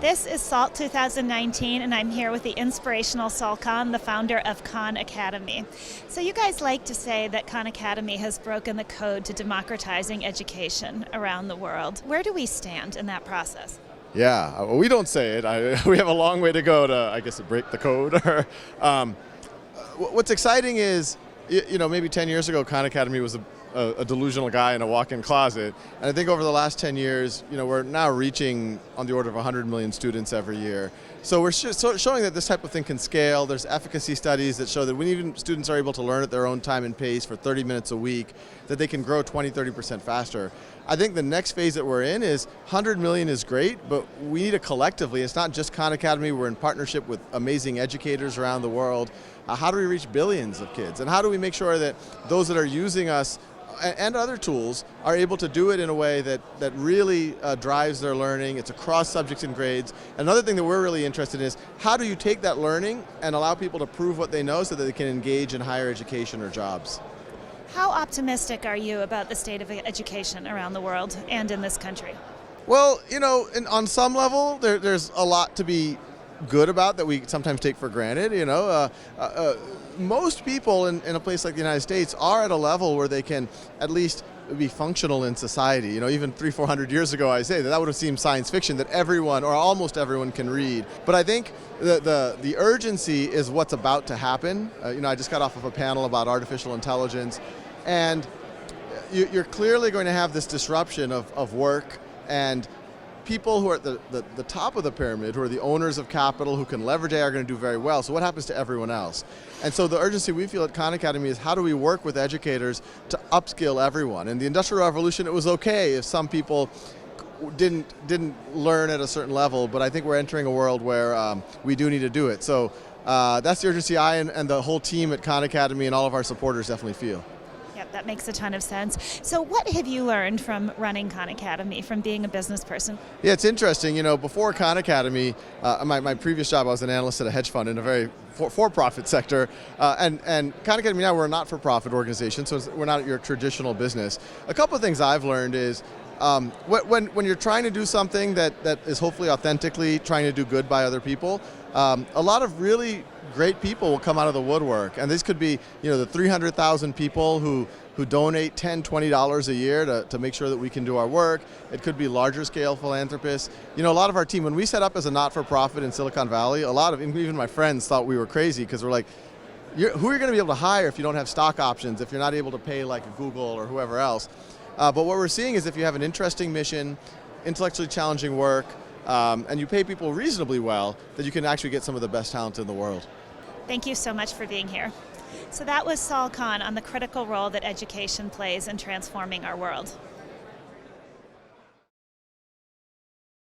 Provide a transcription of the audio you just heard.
This is SALT 2019, and I'm here with the inspirational Sal Khan, the founder of Khan Academy. So you guys like to say that Khan Academy has broken the code to democratizing education around the world. Where do we stand in that process? Yeah, well, we don't say it. We have a long way to go to, I guess, to break the code. What's exciting is, maybe 10 years ago, Khan Academy was a delusional guy in a walk-in closet. And I think over the last 10 years, we're now reaching on the order of 100 million students every year. So we're showing that this type of thing can scale. There's efficacy studies that show that when even students are able to learn at their own time and pace for 30 minutes a week, that they can grow 20–30% faster. I think the next phase that we're in is 100 million is great, but we need to collectively, it's not just Khan Academy, we're in partnership with amazing educators around the world. How do we reach billions of kids? And how do we make sure that those that are using us and other tools are able to do it in a way that really drives their learning? It's across subjects and grades. Another thing that we're really interested in is how do you take that learning and allow people to prove what they know so that they can engage in higher education or jobs? How optimistic are you about the state of education around the world and in this country? Well, on some level, there's a lot to be good about that we sometimes take for granted. Most people in a place like the United States are at a level where they can at least be functional in society. Even 300–400 years ago, I say that would have seemed science fiction, that everyone or almost everyone can read. But I think the urgency is what's about to happen. I just got off of a panel about artificial intelligence, and you're clearly going to have this disruption of work, and people who are at the top of the pyramid, who are the owners of capital, who can leverage AI, are going to do very well. So what happens to everyone else? And so the urgency we feel at Khan Academy is how do we work with educators to upskill everyone? In the Industrial Revolution, it was okay if some people didn't learn at a certain level, but I think we're entering a world where we do need to do it. So that's the urgency I and the whole team at Khan Academy and all of our supporters definitely feel. Yep, that makes a ton of sense. So what have you learned from running Khan Academy, from being a business person? Yeah, it's interesting. Before Khan Academy, my previous job, I was an analyst at a hedge fund in a very for-profit sector. And Khan Academy now, we're a not-for-profit organization, so we're not your traditional business. A couple of things I've learned is when you're trying to do something that is hopefully authentically trying to do good by other people, a lot of really great people will come out of the woodwork, and this could be the 300,000 people who donate $10–20 a year to make sure that we can do our work. It could be larger scale philanthropists. A lot of our team, when we set up as a not-for-profit in Silicon Valley, a lot of even my friends thought we were crazy, because we're like, who are you going to be able to hire if you don't have stock options, if you're not able to pay like a Google or whoever else? But what we're seeing is if you have an interesting mission, intellectually challenging work, and you pay people reasonably well, that you can actually get some of the best talent in the world. Thank you so much for being here. So that was Sal Khan on the critical role that education plays in transforming our world.